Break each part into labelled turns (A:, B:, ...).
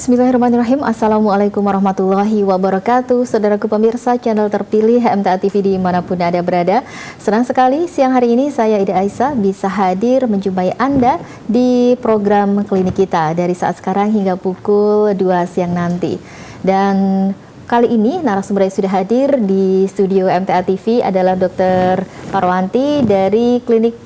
A: Bismillahirrahmanirrahim. Assalamualaikum warahmatullahi wabarakatuh. Saudaraku pemirsa channel terpilih MTA TV dimanapun Anda berada. Senang sekali siang hari ini saya Ida Aisyah bisa hadir menjumpai Anda di program klinik kita dari saat sekarang hingga pukul 2 siang nanti. Dan kali ini narasumber yang sudah hadir di studio MTA TV adalah Dr. Parwanti dari Klinik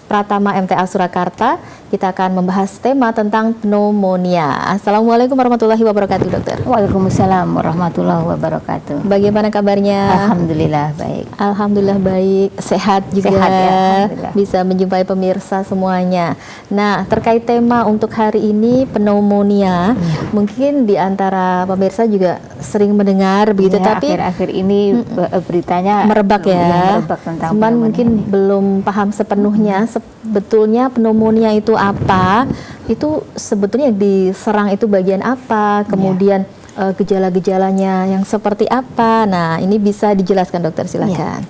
A: Pratama MTA Surakarta. Kita akan membahas tema tentang pneumonia. Assalamualaikum warahmatullahi wabarakatuh, dokter.
B: Waalaikumsalam warahmatullahi wabarakatuh.
A: Bagaimana kabarnya?
B: Alhamdulillah baik.
A: Alhamdulillah baik, sehat juga.
B: Sehat ya,
A: bisa menjumpai pemirsa semuanya. Nah, terkait tema untuk hari ini pneumonia, mungkin di antara pemirsa juga sering mendengar begitu,
B: ya,
A: tapi
B: akhir-akhir ini beritanya
A: merebak ya.
B: Merebak tentang
A: cuman mungkin belum paham sepenuhnya sebetulnya pneumonia itu apa, itu sebetulnya diserang itu bagian apa, kemudian gejala-gejalanya yang seperti apa. Nah, ini bisa dijelaskan dokter, silakan.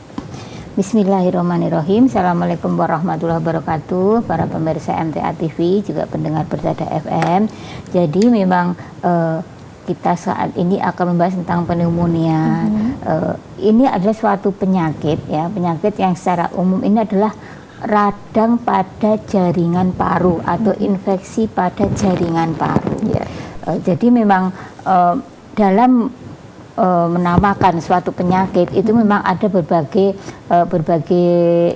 B: Bismillahirrahmanirrahim. Assalamualaikum warahmatullahi wabarakatuh, para pemirsa MTA TV, juga pendengar Persada FM. Jadi memang kita saat ini akan membahas tentang pneumonia. Ini adalah suatu penyakit ya, penyakit yang secara umum ini adalah radang pada jaringan paru atau infeksi pada jaringan paru. Jadi memang dalam menamakan suatu penyakit itu memang ada berbagai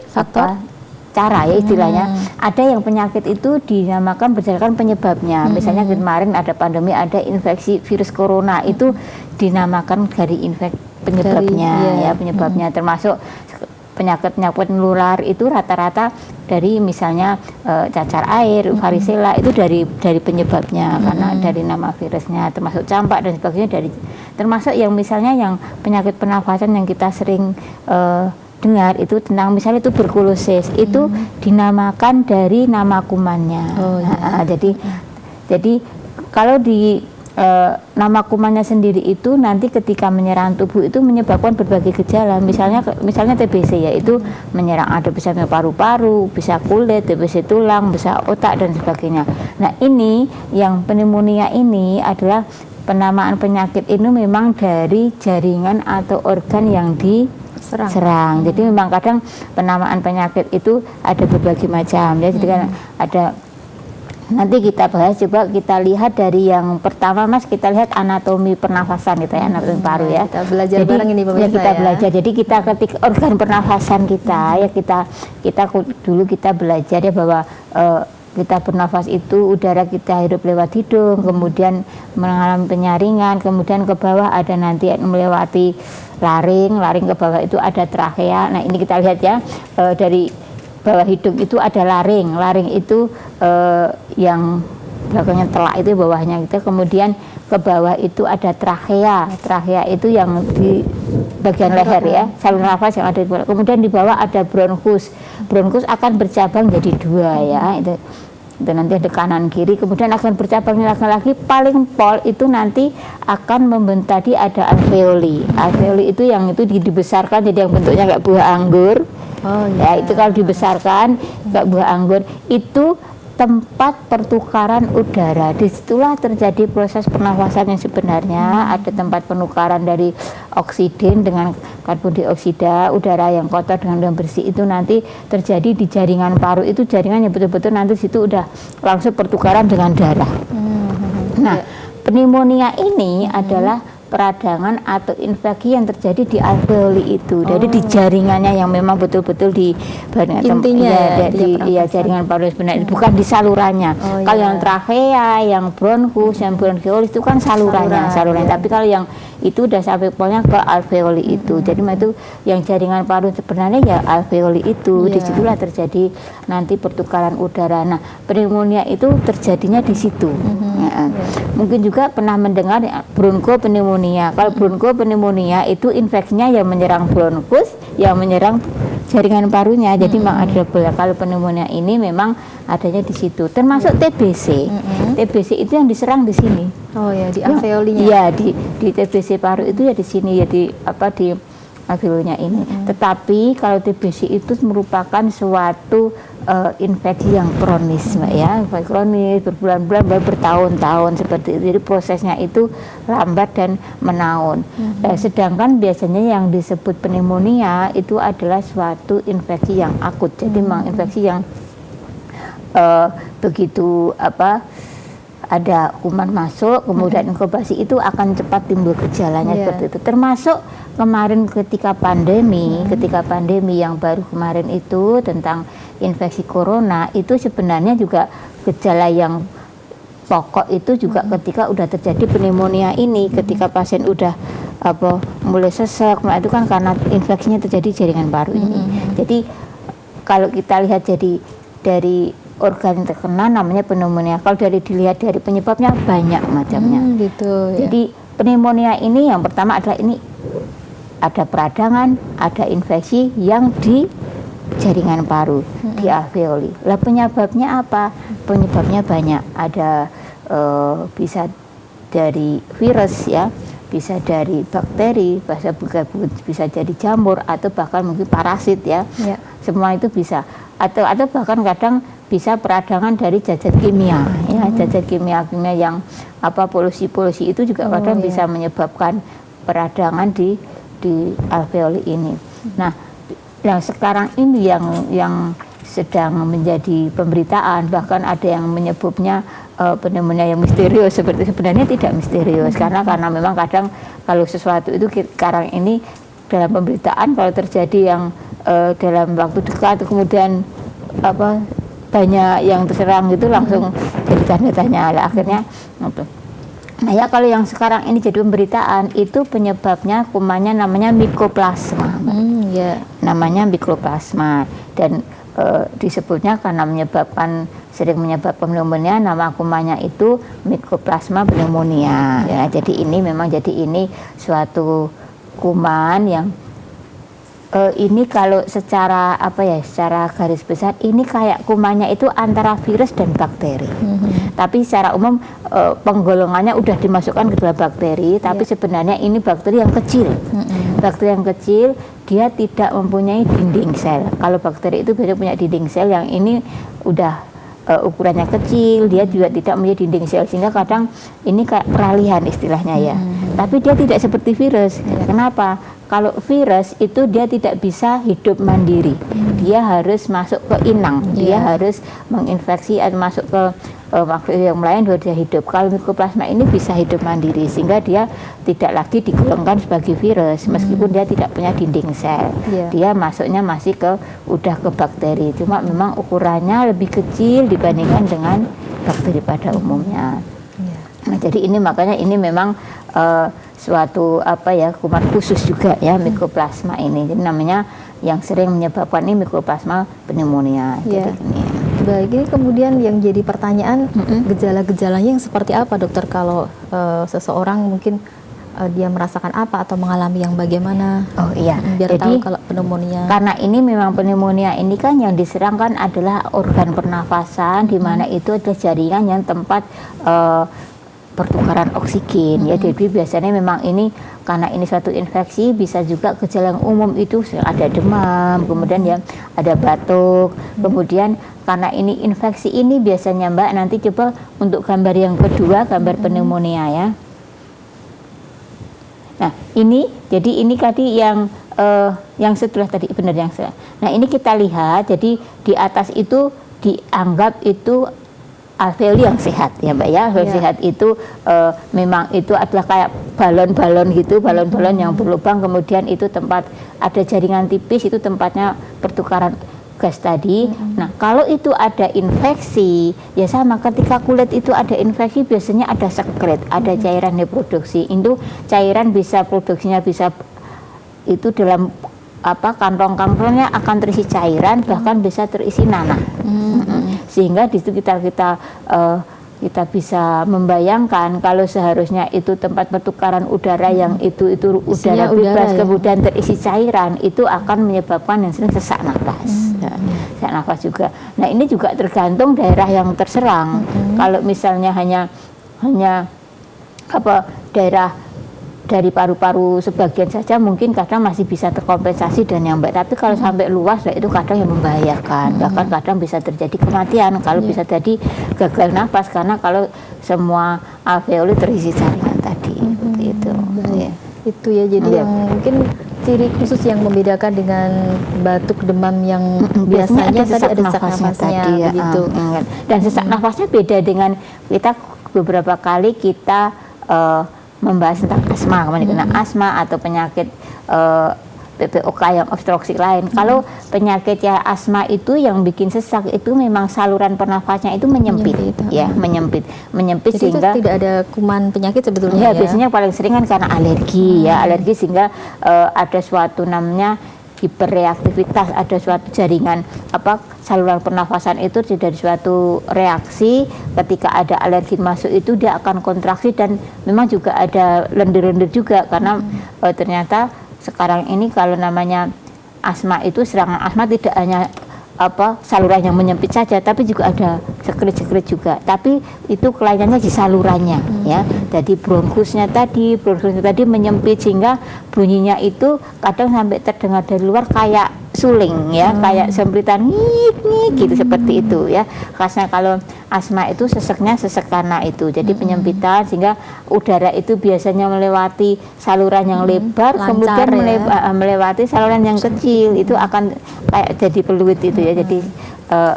A: faktor
B: cara ya istilahnya. Ada yang penyakit itu dinamakan berdasarkan penyebabnya. Misalnya kemarin ada pandemi, ada infeksi virus corona, itu dinamakan dari penyebabnya penyebabnya termasuk penyakit menular itu rata-rata dari misalnya cacar air, varicella itu dari penyebabnya karena dari nama virusnya, termasuk campak dan sebagainya, termasuk yang misalnya yang penyakit pernafasan yang kita sering dengar itu tentang misalnya tuberkulosis itu dinamakan dari nama kumannya. Jadi kalau di nama kumannya sendiri itu nanti ketika menyerang tubuh itu menyebabkan berbagai gejala, misalnya TBC, yaitu menyerang, ada bisa paru-paru, bisa kulit, TBC tulang, bisa otak dan sebagainya. Nah, ini yang pneumonia ini adalah penamaan penyakit ini memang dari jaringan atau organ yang diserang. Jadi memang kadang penamaan penyakit itu ada berbagai macam ya. Jadi kan ada, nanti kita bahas, coba kita lihat dari yang pertama, Mas, kita lihat anatomi pernafasan kita ya, anatomi paru ya.
A: Kita belajar bareng ini pemirsa
B: ya. Kita belajar. Jadi kita ketik organ pernafasan kita ya, kita dulu kita belajar ya bahwa kita bernafas itu udara kita hidup lewat hidung, kemudian mengalami penyaringan, kemudian ke bawah ada nanti melewati laring ke bawah itu ada trachea. Nah, ini kita lihat ya, dari bawah hidung itu ada laring itu yang belakangnya telak itu bawahnya gitu. Kemudian ke bawah itu ada trachea itu yang di bagian leher ya, saluran nafas yang ada di bawah. Kemudian di bawah ada bronkus akan bercabang jadi dua ya, itu nanti ada kanan kiri, kemudian akan bercabangnya lagi paling pol itu nanti akan membentuk, tadi ada alveoli itu yang itu dibesarkan jadi yang bentuknya kayak buah anggur. Ya, itu kalau dibesarkan kayak buah anggur, itu tempat pertukaran udara. Disitulah terjadi proses pernafasan yang sebenarnya. Ada tempat penukaran dari oksigen dengan karbon dioksida, udara yang kotor dengan yang bersih, itu nanti terjadi di jaringan paru. Itu jaringan yang betul-betul nanti situ udah langsung pertukaran dengan darah. Nah, pneumonia ini adalah peradangan atau infeksi yang terjadi di alveoli itu. Jadi di jaringannya yang memang betul-betul di
A: intinya
B: jaringan paru sebenarnya, bukan di salurannya. Kalau yang trachea, yang bronkus, yang bronchiolis itu kan salurannya. Tapi kalau yang itu udah sampai polnya ke alveoli itu. Jadi itu yang jaringan paru sebenarnya ya alveoli itu. Disitulah terjadi nanti pertukaran udara. Nah, pneumonia itu terjadinya di situ. Mungkin juga pernah mendengar bronkopneumonia. Kalau bronkopneumonia itu infeksinya yang menyerang bronkus, yang menyerang jaringan parunya. Jadi memang ada kalau pneumonia ini memang adanya di situ. Termasuk TBC. TBC itu yang diserang di sini.
A: Oh ya, di alveolinya.
B: Iya, di TBC paru itu ya di sini ya, di alveolnya ini. Tetapi kalau TBC itu merupakan suatu infeksi yang kronis, Mbak ya, infeksi kronis berbulan-bulan, bertahun-tahun seperti itu. Jadi prosesnya itu lambat dan menaun. Sedangkan biasanya yang disebut pneumonia itu adalah suatu infeksi yang akut. Jadi memang infeksi yang begitu ada kuman masuk, kemudian inkubasi itu akan cepat timbul gejalanya seperti itu. Termasuk kemarin ketika pandemi yang baru kemarin itu tentang infeksi corona, itu sebenarnya juga gejala yang pokok itu juga ketika udah terjadi pneumonia ini, ketika pasien udah mulai sesak, itu kan karena infeksinya terjadi jaringan paru ini. Jadi kalau kita lihat jadi dari organ yang terkena namanya pneumonia. Kalau dilihat dari penyebabnya banyak macamnya.
A: Gitu,
B: jadi pneumonia ini yang pertama adalah ini ada peradangan, ada infeksi yang di jaringan paru, di alveoli. Lah penyebabnya apa? Penyebabnya banyak. Ada bisa dari virus ya, bisa dari bakteri, bisa jadi jamur atau bahkan mungkin parasit ya. Semua itu bisa. Atau bahkan kadang bisa peradangan dari zat kimia ya, zat kimia yang polusi itu juga kadang bisa menyebabkan peradangan di alveoli ini. Nah, yang sekarang ini yang sedang menjadi pemberitaan, bahkan ada yang menyebutnya pneumonia yang misterius, sebenarnya tidak misterius karena memang kadang kalau sesuatu itu sekarang ini dalam pemberitaan kalau terjadi yang dalam waktu dekat kemudian banyak yang terserang gitu langsung jadi tanda tanya lah akhirnya. Nah ya kalau yang sekarang ini jadi pemberitaan itu penyebabnya kumannya namanya Mycoplasma, namanya Mycoplasma dan disebutnya karena sering menyebabkan pneumonia, nama kumannya itu Mycoplasma pneumonia ya. Jadi ini suatu kuman yang ini kalau secara secara garis besar ini kayak kumannya itu antara virus dan bakteri. Tapi secara umum penggolongannya udah dimasukkan ke dalam bakteri, tapi sebenarnya ini bakteri yang kecil. Bakteri yang kecil, dia tidak mempunyai dinding sel. Kalau bakteri itu biasanya punya dinding sel, yang ini udah ukurannya kecil, dia juga tidak mempunyai dinding sel, sehingga kadang ini kayak peralihan istilahnya ya. Tapi dia tidak seperti virus. Kenapa? Kalau virus itu dia tidak bisa hidup mandiri, dia harus masuk ke inang, dia harus menginfeksi atau masuk ke makhluk yang lain baru dia hidup. Kalau Mycoplasma ini bisa hidup mandiri, sehingga dia tidak lagi digolongkan sebagai virus, meskipun dia tidak punya dinding sel. Dia masuknya masih udah ke bakteri, cuma memang ukurannya lebih kecil dibandingkan dengan bakteri pada umumnya. Nah, jadi ini makanya ini memang suatu kuman khusus juga ya, Mycoplasma ini. Jadi namanya yang sering menyebabkan ini Mycoplasma pneumonia. Jadi ini.
A: Baik, ini kemudian yang jadi pertanyaan gejala-gejalanya yang seperti apa dokter kalau seseorang mungkin dia merasakan apa atau mengalami yang bagaimana?
B: Oh iya.
A: Biar
B: jadi,
A: tahu kalau pneumonia.
B: Karena ini memang pneumonia ini kan yang diserang kan adalah organ pernafasan, di mana itu ada jaringan yang tempat pertukaran oksigen ya. Jadi biasanya memang ini karena ini suatu infeksi, bisa juga gejala yang umum itu ada demam, kemudian ya ada batuk, kemudian karena ini infeksi ini biasanya Mbak, nanti coba untuk gambar yang kedua, gambar pneumonia ya. Nah ini jadi ini tadi yang setelah tadi benar yang setelah. Nah ini kita lihat, jadi di atas itu dianggap itu alveoli yang sehat ya Mbak ya. Alveoli sehat itu memang itu adalah kayak balon-balon gitu, balon-balon yang berlubang, kemudian itu tempat ada jaringan tipis, itu tempatnya pertukaran gas tadi. Nah kalau itu ada infeksi ya sama, ketika kulit itu ada infeksi biasanya ada sekret, ada cairan diproduksi. Itu cairan bisa produksinya bisa itu dalam kantong-kantongnya akan terisi cairan, bahkan bisa terisi nanah. Sehingga di situ kita bisa membayangkan kalau seharusnya itu tempat pertukaran udara yang itu udara bebas kemudian terisi cairan, itu akan menyebabkan yang sering sesak nafas. Sesak nafas juga. Nah ini juga tergantung daerah yang terserang. Kalau misalnya hanya daerah dari paru-paru sebagian saja mungkin kadang masih bisa terkompensasi dan yang baik, tapi kalau sampai luas ya itu kadang yang membahayakan, bahkan kadang bisa terjadi kematian kalau bisa jadi gagal nafas karena kalau semua alveoli terisi jaringan tadi itu. Ya.
A: Itu ya, jadi yang mungkin ciri khusus yang membedakan dengan batuk demam yang biasanya tadi ada sesak nafasnya
B: tadi,
A: begitu.
B: Dan sesak nafasnya beda dengan kita beberapa kali kita membahas tentang asma, kena asma atau penyakit PPOK yang obstruksi lain. Kalau penyakit ya asma itu yang bikin sesak itu memang saluran pernafasnya itu menyempit. Menyempit
A: jadi
B: sehingga
A: itu tidak ada kuman penyakit sebetulnya ya.
B: Biasanya paling sering kan karena alergi alergi sehingga ada suatu namanya hiperreaktivitas, ada suatu jaringan saluran pernafasan itu dari suatu reaksi ketika ada alergi masuk itu dia akan kontraksi dan memang juga ada lendir-lendir juga karena ternyata sekarang ini kalau namanya asma itu serangan asma tidak hanya saluran yang menyempit saja tapi juga ada sekret-sekret juga, tapi itu kelainannya di salurannya ya. Jadi bronkusnya tadi menyempit sehingga bunyinya itu kadang sampai terdengar dari luar kayak suling ya, kayak sempritan ngik gitu seperti itu ya. Khasnya kalau asma itu seseknya sesek karena itu. Jadi penyempitan sehingga udara itu biasanya melewati saluran yang lebar kemudian melewati saluran yang kecil itu akan kayak jadi peluit itu ya. Jadi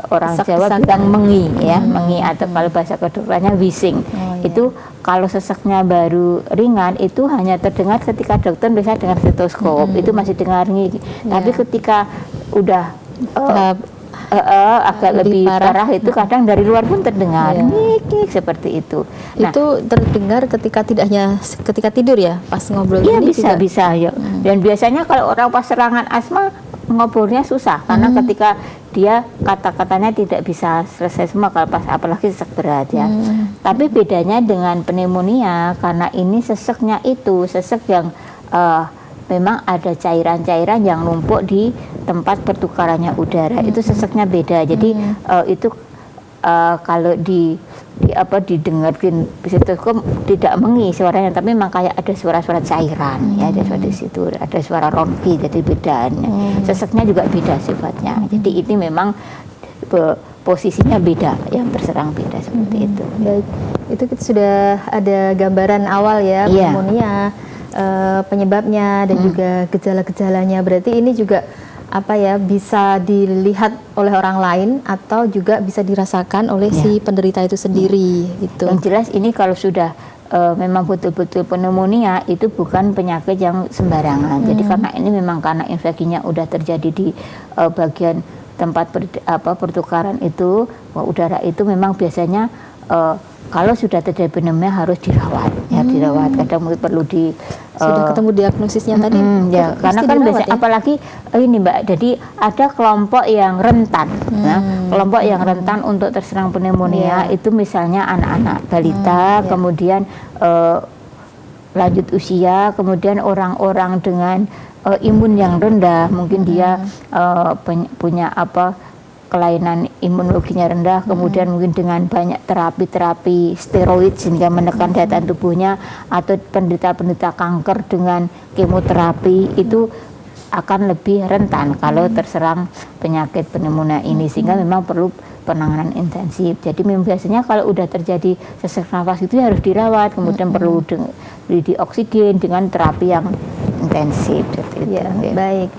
B: orang Jawa bilang mengi ya, mengi atau kalau bahasa kedokterannya wheezing. Itu kalau seseknya baru ringan itu hanya terdengar ketika dokter bisa dengar stetoskop, itu masih dengar ngi. Tapi ketika udah agak lebih parah itu kadang dari luar pun terdengar ngik seperti itu. Nah,
A: itu terdengar ketika tidak hanya ketika tidur ya, pas ngobrol ini
B: bisa ya. Dan biasanya kalau orang pas serangan asma ngobrolnya susah karena ketika dia kata-katanya tidak bisa selesai semua kalau pas apalagi sesek berat ya. Tapi bedanya dengan pneumonia karena ini seseknya itu sesek yang memang ada cairan-cairan yang numpuk di tempat pertukarannya udara. Itu seseknya beda. Jadi itu kalau didengarkan stetoskop tidak mengi suaranya, tapi memang kayak ada suara-suara cairan ya, ada suara di situ, ada suara ronki, jadi bedanya. Seseknya juga beda sifatnya. Jadi ini memang posisinya beda, yang terserang beda seperti itu.
A: Baik, itu kita sudah ada gambaran awal ya pneumonia, penyebabnya dan juga gejala-gejalanya. Berarti ini juga bisa dilihat oleh orang lain atau juga bisa dirasakan oleh si penderita itu sendiri gitu.
B: Yang jelas ini kalau sudah memang betul-betul pneumonia itu bukan penyakit yang sembarangan. Jadi karena ini memang karena infeksinya udah terjadi di bagian tempat pertukaran itu udara itu memang biasanya kalau sudah terjadi pneumonia harus dirawat ya, dirawat. Kadang mungkin perlu
A: sudah ketemu diagnosisnya tadi
B: karena kan biasanya apalagi ini Mbak, jadi ada kelompok yang rentan kelompok yang rentan untuk terserang pneumonia itu misalnya anak-anak balita, kemudian lanjut usia, kemudian orang-orang dengan imun yang rendah, mungkin dia punya kelainan imunologinya rendah, kemudian mungkin dengan banyak terapi-terapi steroid sehingga menekan daya tahan tubuhnya, atau penderita-penderita kanker dengan kemoterapi itu akan lebih rentan kalau terserang penyakit pneumonia ini, sehingga memang perlu penanganan intensif. Jadi biasanya kalau udah terjadi sesak nafas itu harus dirawat, kemudian perlu di oksigen dengan terapi yang intensif.
A: Baik.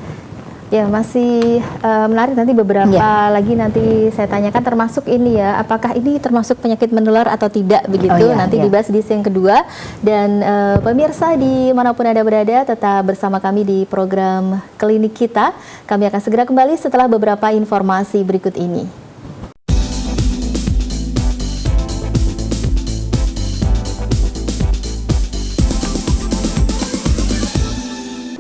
A: Ya, masih menarik, nanti beberapa lagi nanti saya tanyakan, termasuk ini ya, apakah ini termasuk penyakit menular atau tidak begitu, nanti dibahas di sesi yang kedua. Dan pemirsa dimanapun Anda berada, tetap bersama kami di program Klinik Kita. Kami akan segera kembali setelah beberapa informasi berikut ini.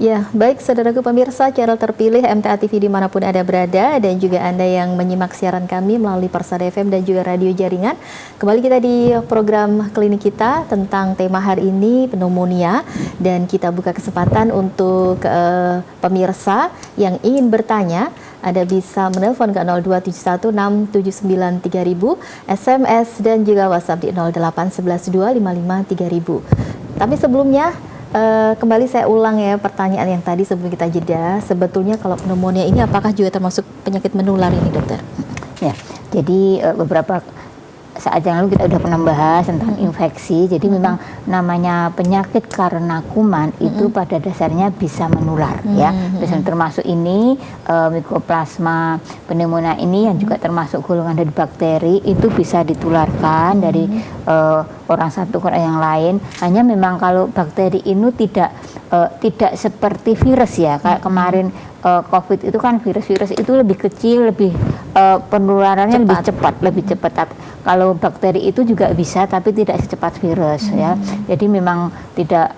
A: Ya, baik saudaraku pemirsa channel terpilih MTA TV dimanapun Anda berada, dan juga Anda yang menyimak siaran kami melalui Persada FM dan juga radio jaringan. Kembali kita di program Klinik Kita tentang tema hari ini pneumonia, dan kita buka kesempatan untuk pemirsa yang ingin bertanya. Anda bisa menelpon ke 02716793000, SMS dan juga WhatsApp di 08112553000. Tapi sebelumnya Kembali saya ulang ya pertanyaan yang tadi sebelum kita jeda. Sebetulnya kalau pneumonia ini apakah juga termasuk penyakit menular ini, dokter?
B: Ya, jadi beberapa saat yang lalu kita udah pernah bahas tentang infeksi. Jadi memang namanya penyakit karena kuman itu pada dasarnya bisa menular ya. Dan termasuk ini Mycoplasma pneumonia ini yang juga termasuk golongan dari bakteri, itu bisa ditularkan dari orang satu ke orang yang lain. Hanya memang kalau bakteri ini tidak seperti virus ya. Kayak kemarin COVID itu kan virus itu lebih kecil, lebih penularannya lebih cepat. Kalau bakteri itu juga bisa, tapi tidak secepat virus ya. Jadi memang tidak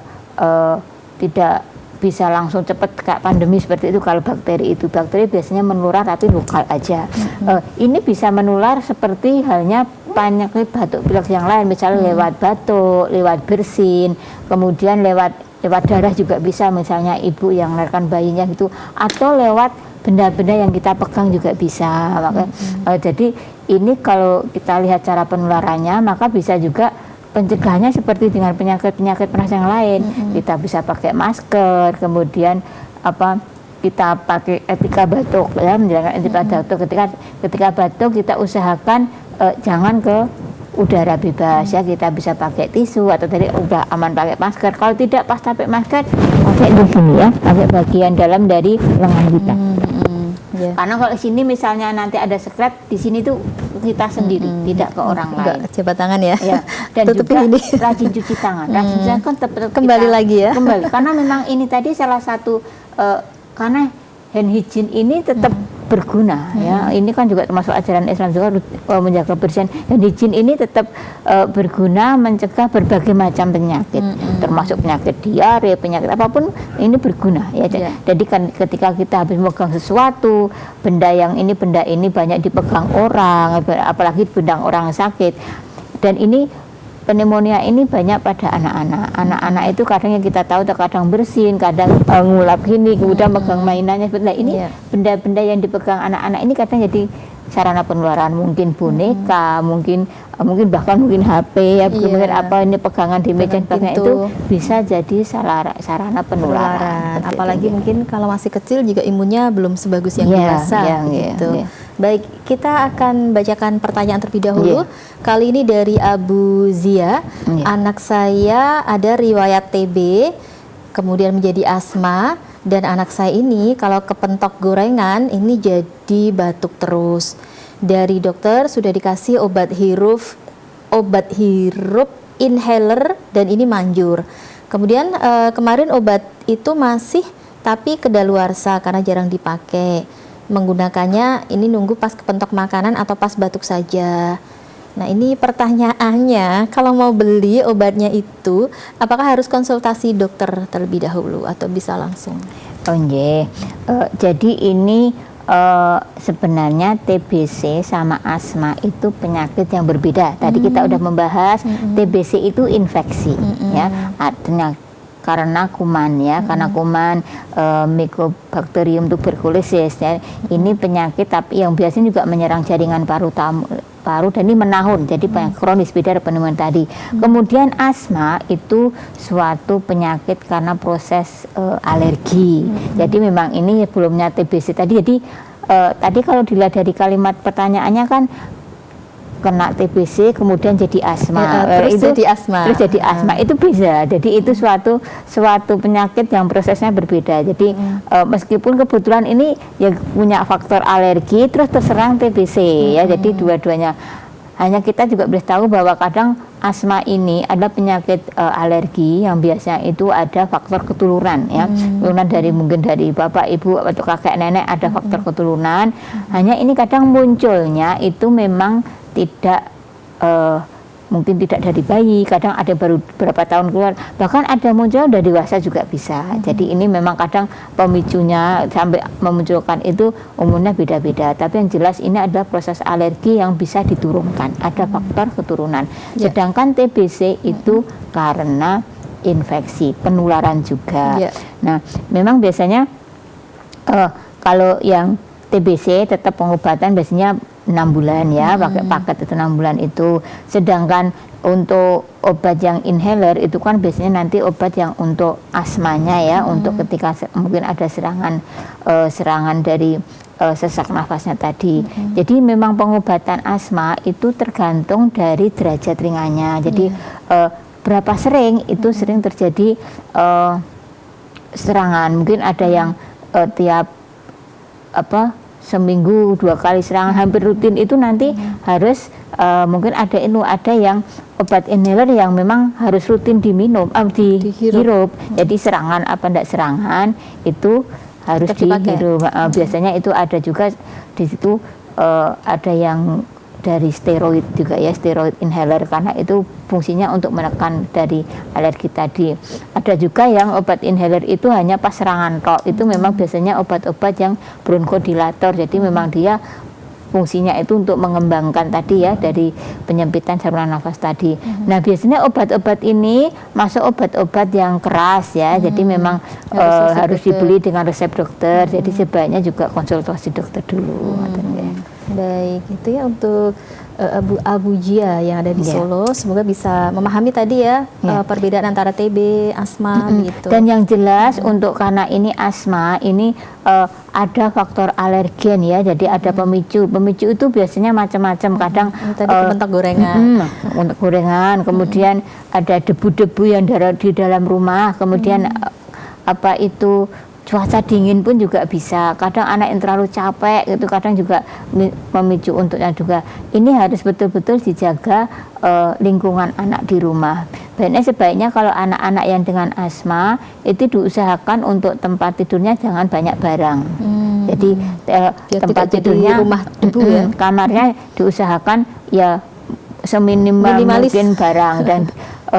B: bisa langsung cepat kayak pandemi seperti itu. Kalau bakteri biasanya menular tapi lokal aja. Ini bisa menular seperti halnya penyakit batuk pilek yang lain, misalnya lewat batuk, lewat bersin, kemudian lewat darah juga bisa, misalnya ibu yang melahirkan bayinya gitu, atau lewat benda-benda yang kita pegang juga bisa. Jadi ini kalau kita lihat cara penularannya, maka bisa juga pencegahannya seperti dengan penyakit-penyakit pernafasan yang lain. Kita bisa pakai masker, kemudian kita pakai etika batuk ya, menjalankan etika batuk. Ketika batuk kita usahakan jangan ke udara bebas ya, kita bisa pakai tisu atau tadi udah aman pakai masker. Kalau tidak pas pakai masker, pakai di sini ya, pakai bagian dalam dari lengan kita. Karena kalau di sini misalnya nanti ada sekret, di sini tuh kita sendiri, tidak ke orang lain.
A: Jabat tangan ya.
B: Dan juga ini. Rajin cuci tangan. Rajin cuci tangan kan tetap
A: kembali lagi ya.
B: Kembali. Karena memang ini tadi salah satu karena hand hygiene ini tetap berguna ya. Ini kan juga termasuk ajaran Islam juga menjaga kebersihan. Hand hygiene ini tetap berguna mencegah berbagai macam penyakit, termasuk penyakit diare, penyakit apapun ini berguna ya. Jadi kan ketika kita habis memegang sesuatu, benda ini banyak dipegang orang, apalagi benda orang sakit. Dan ini pneumonia ini banyak pada anak-anak. Anak-anak itu kadang yang kita tahu terkadang bersin, kadang ngulap gini, kemudian megang mainannya. Nah, ini benda-benda yang dipegang anak-anak ini kadang jadi sarana penularan, mungkin boneka, mungkin HP ya, mungkin ini pegangan di meja itu bisa jadi sarana penularan.
A: Apalagi mungkin kalau masih kecil juga imunnya belum sebagus yang dewasa gitu. Baik, kita akan bacakan pertanyaan terlebih dahulu. Kali ini dari Abu Zia. Anak saya ada riwayat TB, kemudian menjadi asma, dan anak saya ini kalau kepentok gorengan ini jadi batuk terus. Dari dokter sudah dikasih obat hirup inhaler dan ini manjur. Kemudian kemarin obat itu masih tapi kedaluarsa karena jarang dipakai. Menggunakannya ini nunggu pas kepentok makanan atau pas batuk saja. Nah, ini pertanyaannya, kalau mau beli obatnya itu apakah harus konsultasi dokter terlebih dahulu atau bisa langsung?
B: Jadi ini sebenarnya TBC sama asma itu penyakit yang berbeda. Tadi kita udah membahas TBC itu infeksi ya, artinya karena kuman ya, karena kuman Mycobacterium tuberculosis ya. Ini penyakit tapi yang biasanya juga menyerang jaringan paru dan ini menahun, jadi penyakit kronis, beda dari pneumonia tadi. Kemudian asma itu suatu penyakit karena proses alergi. Jadi memang ini belumnya TBC tadi. Jadi tadi kalau dilihat dari kalimat pertanyaannya kan kena TBC kemudian jadi asma,
A: terus jadi asma
B: itu bisa. Jadi itu suatu penyakit yang prosesnya berbeda. Jadi meskipun kebetulan ini ya punya faktor alergi terus terserang TBC ya. Jadi dua-duanya. Hanya kita juga boleh tahu bahwa kadang asma ini ada penyakit alergi yang biasanya itu ada faktor keturunan ya. Keturunan mungkin dari bapak, ibu atau kakek nenek ada faktor keturunan. Hanya ini kadang munculnya itu memang tidak mungkin tidak dari bayi, kadang ada baru beberapa tahun keluar, bahkan ada muncul dari dewasa juga bisa. Jadi ini memang kadang pemicunya sampai memunculkan itu umumnya beda-beda, tapi yang jelas ini adalah proses alergi yang bisa diturunkan, ada faktor keturunan. Sedangkan TBC itu karena infeksi, penularan juga. Nah, memang biasanya kalau yang TBC tetap pengobatan biasanya 6 bulan ya, pakai paket itu 6 bulan itu. Sedangkan untuk obat yang inhaler itu kan biasanya nanti obat yang untuk asmanya ya, untuk ketika mungkin ada serangan dari sesak nafasnya tadi. Jadi memang pengobatan asma itu tergantung dari derajat ringannya. Jadi berapa sering itu sering terjadi serangan. Mungkin ada yang tiap seminggu 2 kali serangan, hampir rutin itu nanti harus mungkin ada yang obat inhaler yang memang harus rutin diminum, dihirup. Jadi serangan apa enggak serangan itu harus dihirup. Biasanya itu ada juga di situ ada yang dari steroid juga ya, steroid inhaler, karena itu fungsinya untuk menekan dari alergi tadi. Ada juga yang obat inhaler itu hanya pas serangan tok, itu memang biasanya obat-obat yang bronchodilator, jadi memang dia fungsinya itu untuk mengembangkan tadi ya, dari penyempitan saluran nafas tadi. Nah biasanya obat-obat ini masuk obat-obat yang keras ya, jadi memang harus dibeli dengan resep dokter, jadi sebaiknya juga konsultasi dokter dulu.
A: Baik, itu ya untuk Abu Jia yang ada di Solo. Semoga bisa memahami tadi ya, perbedaan antara TB, asma gitu.
B: Dan yang jelas untuk karena ini asma ini ada faktor alergen ya, jadi ada pemicu. Pemicu itu biasanya macam-macam. Kadang
A: tadi mentok gorengan,
B: untuk gorengan, kemudian ada debu-debu yang di dalam rumah, kemudian apa itu cuaca dingin pun juga bisa. Kadang anak yang terlalu capek itu kadang juga memicu untuknya juga. Ini harus betul-betul dijaga lingkungan anak di rumah. Sebaiknya kalau anak-anak yang dengan asma itu diusahakan untuk tempat tidurnya jangan banyak barang. Jadi tempat tidurnya
A: rumah debu ya.
B: Kamarnya diusahakan ya seminimal mungkin barang, dan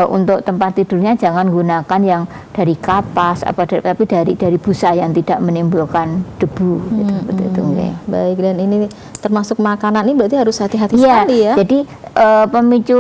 B: untuk tempat tidurnya jangan gunakan yang dari kapas tapi dari busa yang tidak menimbulkan debu gitu.
A: Baik, dan ini termasuk makanan ini berarti harus hati-hati sekali ya.
B: Jadi pemicu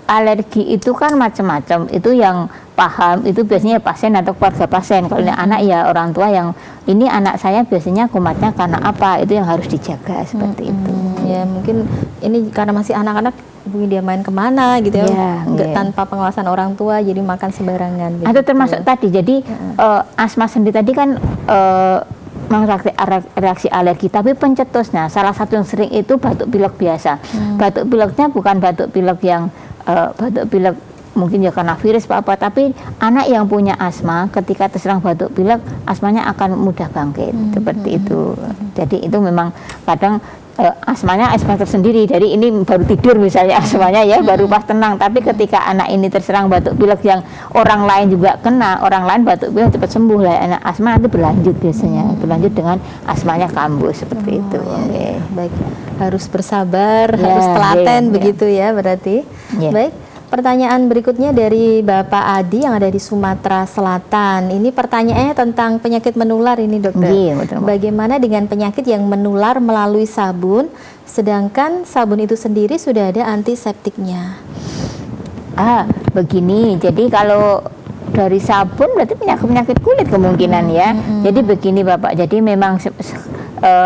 B: alergi itu kan macam-macam. Itu yang paham itu biasanya pasien atau keluarga pasien. Kalau anak ya orang tua yang ini anak saya biasanya kumatnya karena apa, itu yang harus dijaga seperti itu.
A: Ya mungkin ini karena masih anak-anak, mungkin dia main kemana gitu ya, tanpa pengawasan orang tua, jadi makan sembarangan gitu.
B: Atau termasuk tadi, jadi asma sendiri tadi kan reaksi alergi, tapi pencetusnya salah satu yang sering itu batuk pilek biasa. Batuk pileknya bukan batuk pilek yang batuk pilek mungkin ya karena virus apa, tapi anak yang punya asma ketika terserang batuk pilek, asmanya akan mudah bangkit seperti itu. Jadi itu memang kadang asmanya asma tersendiri, dari ini baru tidur misalnya asmanya ya, baru pas tenang, tapi ketika anak ini terserang batuk pilek yang orang lain juga kena, orang lain batuk pilek cepat sembuh lah, anak asma nanti berlanjut biasanya, berlanjut dengan asmanya kambuh seperti itu.
A: Baik, harus bersabar, harus telaten begitu ya berarti. Baik, pertanyaan berikutnya dari Bapak Adi yang ada di Sumatera Selatan. Ini pertanyaannya tentang penyakit menular ini dokter. Bagaimana dengan penyakit yang menular melalui sabun, sedangkan sabun itu sendiri sudah ada antiseptiknya?
B: Begini, jadi kalau dari sabun berarti penyakit kulit kemungkinan ya. Jadi begini Bapak, jadi memang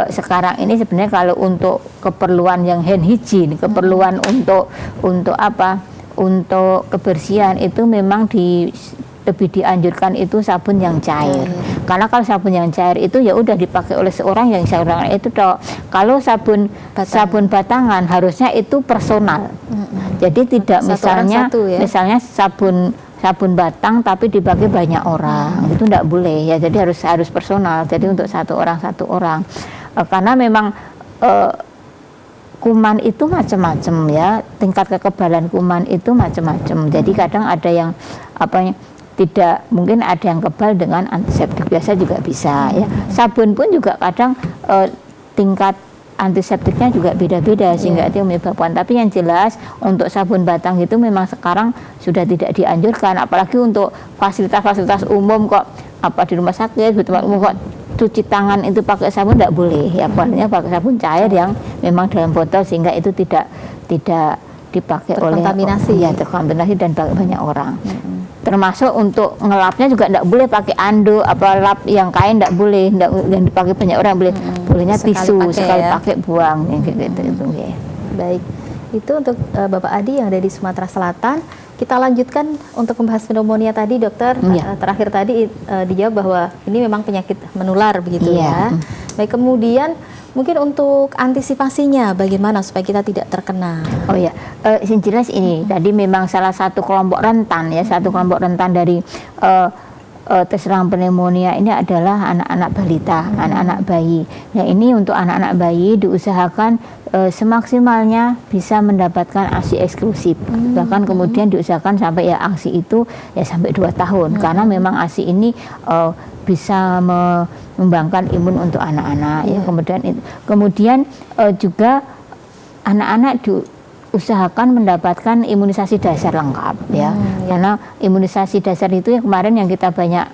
B: sekarang ini sebenarnya kalau untuk keperluan yang hand hygiene, keperluan untuk apa? Untuk kebersihan itu memang lebih dianjurkan itu sabun yang cair. Karena kalau sabun yang cair itu ya udah dipakai oleh seorang yang seorang itu toh. Kalau sabun batangan harusnya itu personal. Jadi tidak misalnya sabun batang tapi dipakai banyak orang. Itu tidak boleh ya. Jadi harus personal. Jadi untuk satu orang. Karena memang kuman itu macam-macam ya, tingkat kekebalan kuman itu macam-macam. Jadi kadang ada yang tidak, mungkin ada yang kebal dengan antiseptik biasa juga bisa ya. Sabun pun juga kadang tingkat antiseptiknya juga beda-beda sehingga itu menyebabkan. Tapi yang jelas untuk sabun batang itu memang sekarang sudah tidak dianjurkan, apalagi untuk fasilitas-fasilitas umum kok, di rumah sakit, di tempat umum kok cuci tangan itu pakai sabun tidak boleh ya, pokoknya pakai sabun cair yang memang dalam botol sehingga itu tidak dipakai terkontaminasi dan banyak orang. termasuk untuk ngelapnya juga tidak boleh pakai anduk, apa lap yang kain tidak boleh, yang dipakai banyak orang boleh, bolehnya tisu sekali pakai buang gitu. Ya.
A: Baik, itu untuk Bapak Adi yang ada di Sumatera Selatan. Kita lanjutkan untuk membahas pneumonia tadi, dokter. Terakhir tadi dijawab bahwa ini memang penyakit menular begitu ya. Baik, kemudian mungkin untuk antisipasinya bagaimana supaya kita tidak terkena?
B: Oh ya, yang jelas ini tadi memang salah satu kelompok rentan ya, satu kelompok rentan dari terserang pneumonia ini adalah anak-anak balita, anak-anak bayi. Nah ini untuk anak-anak bayi diusahakan semaksimalnya bisa mendapatkan ASI eksklusif, bahkan kemudian diusahakan sampai ya ASI itu ya sampai 2 tahun, karena memang ASI ini bisa mengembangkan imun untuk anak-anak ya. Kemudian juga anak-anak diusahakan mendapatkan imunisasi dasar lengkap ya. Karena imunisasi dasar itu yang kemarin yang kita banyak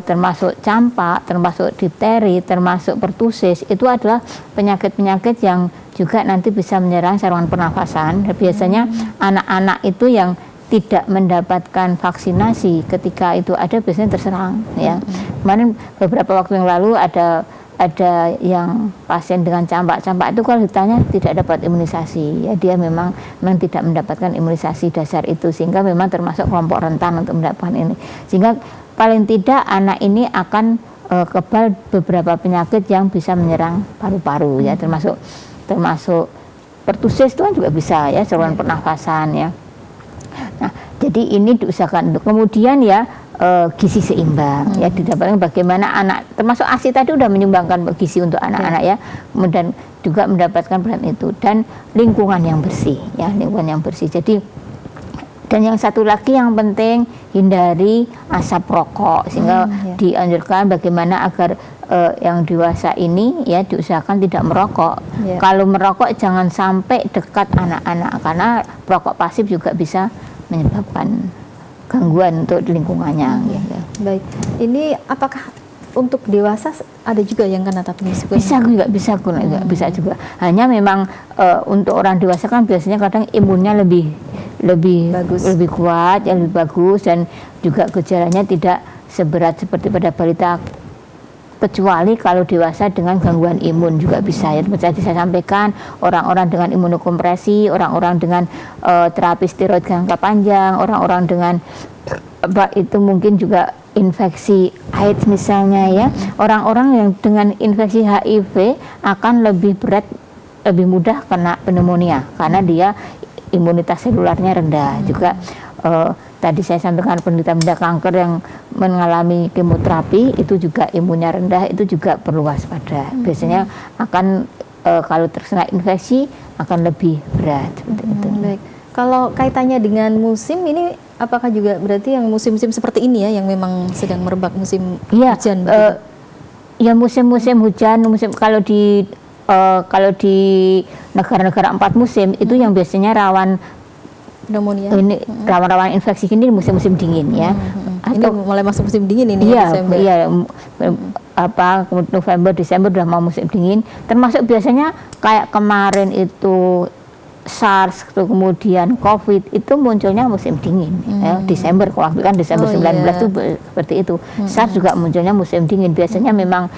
B: termasuk campak, termasuk difteri, termasuk pertusis, itu adalah penyakit-penyakit yang juga nanti bisa menyerang saluran pernafasan. Biasanya anak-anak itu yang tidak mendapatkan vaksinasi ketika itu ada biasanya terserang ya. Kemarin beberapa waktu yang lalu ada yang pasien dengan campak itu kalau ditanya tidak dapat imunisasi ya, dia memang tidak mendapatkan imunisasi dasar itu, sehingga memang termasuk kelompok rentan untuk mendapatkan ini, sehingga paling tidak anak ini akan kebal beberapa penyakit yang bisa menyerang paru-paru ya, termasuk pertusis itu kan juga bisa ya, saluran pernafasan ya. Nah, jadi ini diusahakan untuk kemudian ya gizi seimbang ya, didapatkan bagaimana anak, termasuk ASI tadi udah menyumbangkan gizi untuk anak-anak ya, kemudian juga mendapatkan peran itu, dan lingkungan yang bersih ya, lingkungan yang bersih. Jadi dan yang satu lagi yang penting, hindari asap rokok, sehingga dianjurkan bagaimana agar yang dewasa ini ya diusahakan tidak merokok. Kalau merokok jangan sampai dekat anak-anak, karena perokok pasif juga bisa menyebabkan gangguan untuk lingkungannya.
A: Baik, ini apakah untuk dewasa ada juga yang kena tapi
B: bisa juga. Hanya memang untuk orang dewasa kan biasanya kadang imunnya lebih kuat, lebih bagus, dan juga gejalanya tidak seberat seperti pada balita. Kecuali kalau dewasa dengan gangguan imun juga bisa ya. Seperti saya sampaikan, orang-orang dengan imunokompresi, orang-orang dengan terapi steroid jangka panjang, orang-orang dengan itu mungkin juga infeksi AIDS misalnya ya. Orang-orang yang dengan infeksi HIV akan lebih berat, lebih mudah kena pneumonia karena dia imunitas selularnya rendah. Juga tadi saya sampaikan penderita kanker yang mengalami kemoterapi itu juga imunnya rendah, itu juga perlu waspada. Biasanya akan kalau terkena infeksi akan lebih berat seperti itu.
A: Baik. Kalau kaitannya dengan musim ini, apakah juga berarti yang musim-musim seperti ini ya yang memang sedang merebak musim hujan?
B: Ya musim-musim hujan, kalau di negara-negara 4 musim itu yang biasanya rawan
A: pneumonia.
B: Ini rawan-rawan infeksi ini musim-musim dingin ya.
A: Atau ini mulai masuk musim dingin ini
B: ya, Desember. Iya, November, Desember udah mau musim dingin. Termasuk biasanya kayak kemarin itu SARS, kemudian COVID itu munculnya musim dingin ya, Desember, kalau kan Desember 19 itu seperti itu. SARS juga munculnya musim dingin. Biasanya memang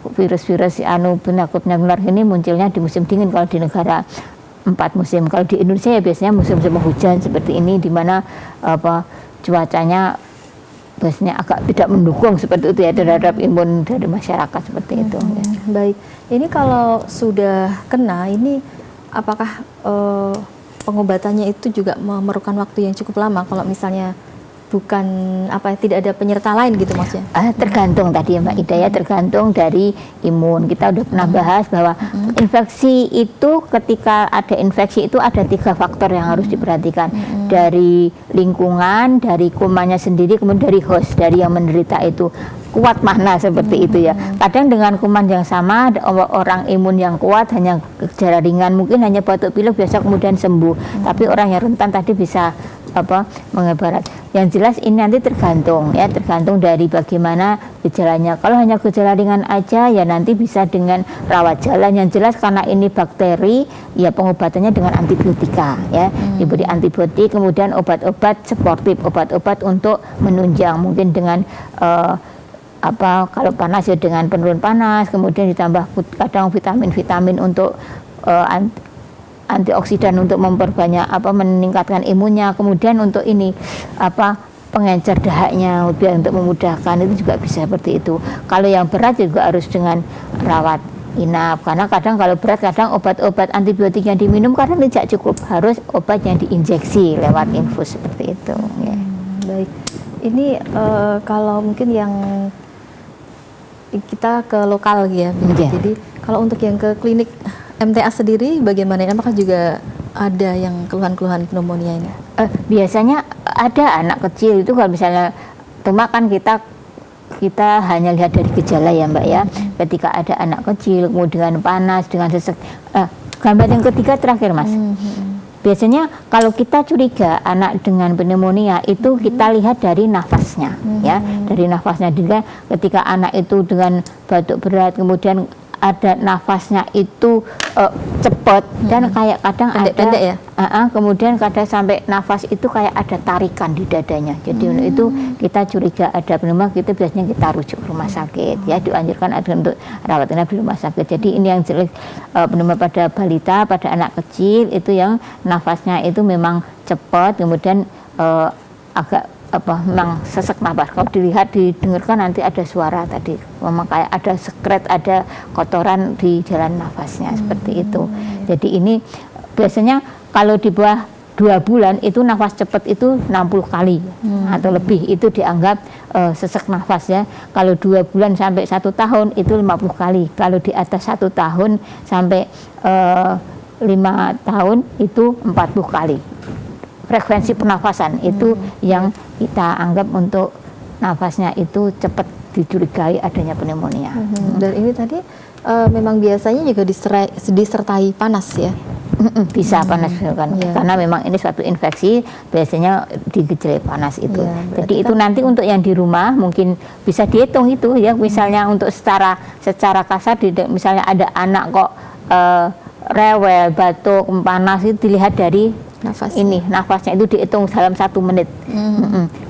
B: virus-virus penyakit menular ini munculnya di musim dingin kalau di negara 4 musim. Kalau di Indonesia ya biasanya musim-musim hujan seperti ini, di mana cuacanya biasanya agak tidak mendukung seperti itu ya terhadap imun dari masyarakat seperti itu. Ya.
A: Baik, ini kalau sudah kena ini apakah pengobatannya itu juga memerlukan waktu yang cukup lama kalau misalnya bukan tidak ada penyerta lain gitu maksudnya?
B: Tergantung tadi ya Mbak Ida ya, tergantung dari imun. Kita udah pernah bahas bahwa infeksi itu, ketika ada infeksi itu ada 3 faktor yang harus diperhatikan. Dari lingkungan, dari kumannya sendiri, kemudian dari host, dari yang menderita itu. Kuat mana seperti itu ya. Kadang dengan kuman yang sama, orang imun yang kuat hanya gejala ringan, mungkin hanya batuk pilek biasa kemudian sembuh. Tapi orang yang rentan tadi bisa mengebarat. Yang jelas ini nanti tergantung dari bagaimana gejalanya. Kalau hanya gejala ringan aja ya nanti bisa dengan rawat jalan. Yang jelas karena ini bakteri ya pengobatannya dengan antibiotika ya. Diberi antibiotik, kemudian obat-obat sportif, obat-obat untuk menunjang, mungkin dengan kalau panas ya dengan penurun panas, kemudian ditambah kadang vitamin-vitamin untuk antioksidan untuk memperbanyak meningkatkan imunnya, kemudian untuk ini pengencer dahaknya biar untuk memudahkan, itu juga bisa seperti itu. Kalau yang berat juga harus dengan rawat inap, karena kadang kalau berat kadang obat-obat antibiotik yang diminum kadang tidak cukup, harus obat yang diinjeksi lewat infus seperti itu ya.
A: Baik, ini kalau mungkin yang kita ke lokal ya, jadi kalau untuk yang ke klinik MTA sendiri bagaimana? Apakah juga ada yang keluhan-keluhan pneumonia ini?
B: Biasanya ada anak kecil itu kalau misalnya, cuma kan kita hanya lihat dari gejala ya Mbak ya. Ketika ada anak kecil kemudian panas dengan sesek. Gambar yang ketiga terakhir Mas. Biasanya kalau kita curiga anak dengan pneumonia itu kita lihat dari nafasnya ya, dari nafasnya. Juga ketika anak itu dengan batuk berat kemudian ada nafasnya itu cepat dan kayak kadang pendek-pendek ya. Kemudian kadang sampai nafas itu kayak ada tarikan di dadanya. Jadi itu kita curiga ada pneumonia, kita biasanya kita rujuk ke rumah sakit ya, dianjurkan untuk rawat inap di rumah sakit. Jadi ini yang jelas pneumonia pada balita, pada anak kecil itu yang nafasnya itu memang cepat, kemudian agak memang sesek nafas. Kalau didengarkan nanti ada suara tadi, memang kayak ada sekret, ada kotoran di jalan nafasnya seperti itu. Jadi ini biasanya kalau di bawah 2 bulan itu nafas cepat itu 60 kali atau lebih itu dianggap sesek nafas ya. Kalau 2 bulan sampai 1 tahun itu 50 kali. Kalau di atas 1 tahun sampai 5 tahun itu 40 kali. Frekuensi pernafasan itu yang kita anggap untuk nafasnya itu cepat dicurigai adanya pneumonia.
A: Dan ini tadi memang biasanya juga disertai panas ya?
B: Bisa panas kan, karena memang ini suatu infeksi biasanya digejalai panas itu. Jadi itu nanti untuk yang di rumah mungkin bisa dihitung itu ya, misalnya untuk secara kasar misalnya ada anak kok rewel, batuk, panas itu dilihat dari nafasnya itu dihitung dalam 1 menit.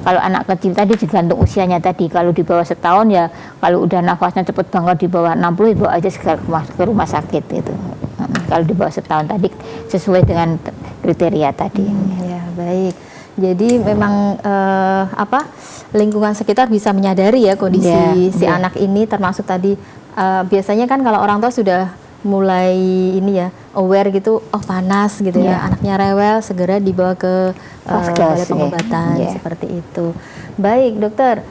B: Kalau anak kecil tadi digantung usianya tadi, kalau di bawah setahun ya kalau udah nafasnya cepat banget di bawah 60 bawa aja segera ke rumah sakit itu. Kalau di bawah setahun tadi sesuai dengan kriteria tadi.
A: Ya baik. Jadi memang lingkungan sekitar bisa menyadari ya kondisi si anak ini, termasuk tadi biasanya kan kalau orang tua sudah mulai ini ya aware gitu, panas gitu ya, anaknya rewel, segera dibawa ke balai pengobatan seperti itu. Baik dokter,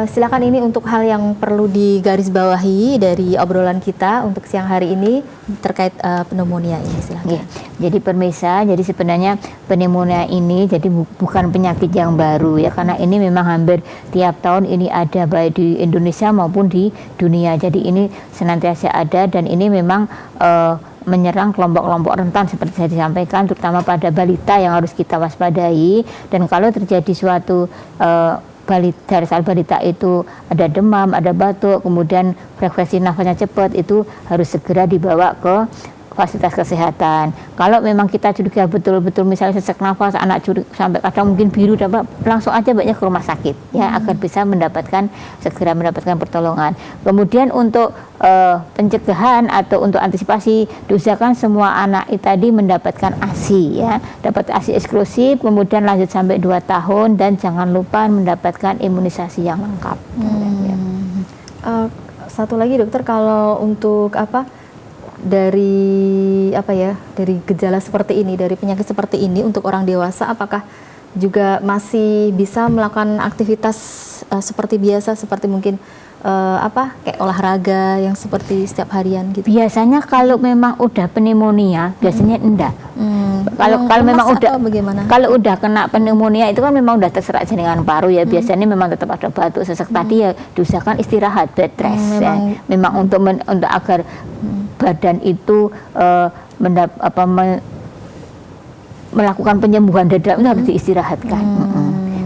A: silakan ini untuk hal yang perlu digarisbawahi dari obrolan kita untuk siang hari ini terkait pneumonia ini, silakan.
B: Jadi pemirsa, jadi sebenarnya pneumonia ini jadi bukan penyakit yang baru ya, karena ini memang hampir tiap tahun ini ada baik di Indonesia maupun di dunia. Jadi ini senantiasa ada dan ini memang menyerang kelompok-kelompok rentan seperti saya disampaikan, terutama pada balita yang harus kita waspadai. Dan kalau terjadi suatu dari saat balita itu ada demam, ada batuk, kemudian frekuensi nafasnya cepat, itu harus segera dibawa ke fasilitas kesehatan. Kalau memang kita curiga betul-betul misalnya sesak nafas, anak sampai kadang mungkin biru, langsung aja banyak ke rumah sakit ya, agar bisa segera mendapatkan pertolongan. Kemudian untuk pencegahan atau untuk antisipasi, diusahakan semua anak tadi mendapatkan ASI ya, dapat ASI eksklusif, kemudian lanjut sampai 2 tahun dan jangan lupa mendapatkan imunisasi yang lengkap.
A: Satu lagi dokter, kalau untuk dari gejala seperti ini, dari penyakit seperti ini untuk orang dewasa, apakah juga masih bisa melakukan aktivitas seperti biasa, seperti mungkin kayak olahraga yang seperti setiap harian gitu? Biasanya
B: kalau memang udah pneumonia biasanya enggak. Kalau memang udah bagaimana? Kalau udah kena pneumonia itu kan memang udah terserak jaringan paru ya, biasanya memang tetap ada batuk, sesak tadi ya, diusahakan istirahat, bed rest memang untuk agar badan itu melakukan penyembuhan dada itu harus diistirahatkan.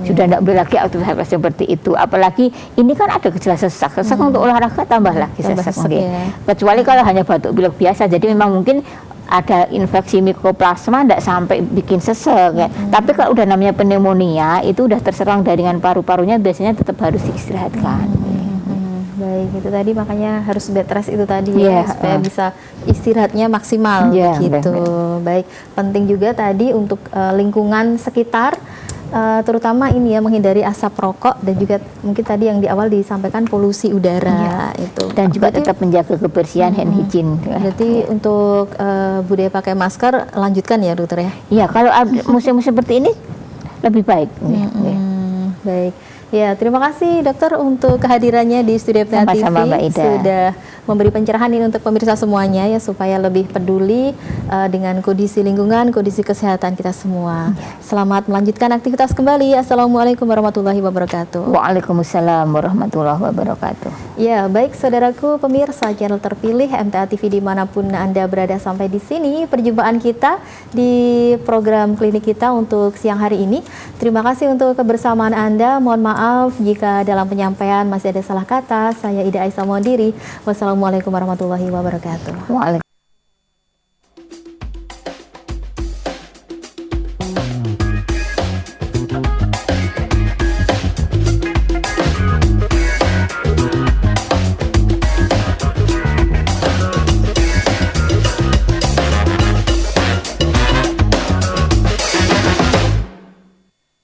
B: Sudah tidak boleh lagi aktivitas seperti itu. Apalagi ini kan ada gejala sesak. Sesak untuk olahraga tambah lagi sesak.
A: ya.
B: Kecuali kalau hanya batuk pilek biasa. Jadi memang mungkin ada infeksi mikroplasma tidak sampai bikin sesek. Ya. Tapi kalau udah namanya pneumonia itu udah terserang jaringan paru-parunya, biasanya tetap harus diistirahatkan.
A: Baik, itu tadi makanya harus bed rest itu tadi ya, supaya bisa istirahatnya maksimal gitu. Baik, penting juga tadi untuk lingkungan sekitar, terutama ini ya, menghindari asap rokok dan juga mungkin tadi yang di awal disampaikan polusi udara itu.
B: Dan juga tetap menjaga kebersihan, hand hygiene.
A: Berarti untuk budaya pakai masker lanjutkan ya dokter ya? Iya,
B: kalau musim-musim seperti ini lebih baik.
A: Baik. Ya, terima kasih dokter untuk kehadirannya di Studio FTA TV. Sudah memberi pencerahan ini untuk pemirsa semuanya ya, supaya lebih peduli dengan kondisi lingkungan, kondisi kesehatan kita semua. Selamat melanjutkan aktivitas kembali. Assalamualaikum warahmatullahi wabarakatuh.
B: Waalaikumsalam warahmatullahi wabarakatuh.
A: Ya, baik saudaraku pemirsa channel terpilih MTA TV dimanapun Anda berada, sampai di sini perjumpaan kita di program klinik kita untuk siang hari ini. Terima kasih untuk kebersamaan Anda. Mohon maaf jika dalam penyampaian masih ada salah kata. Saya Ida Aisyah mohon diri. Wassalamualaikum warahmatullahi wabarakatuh.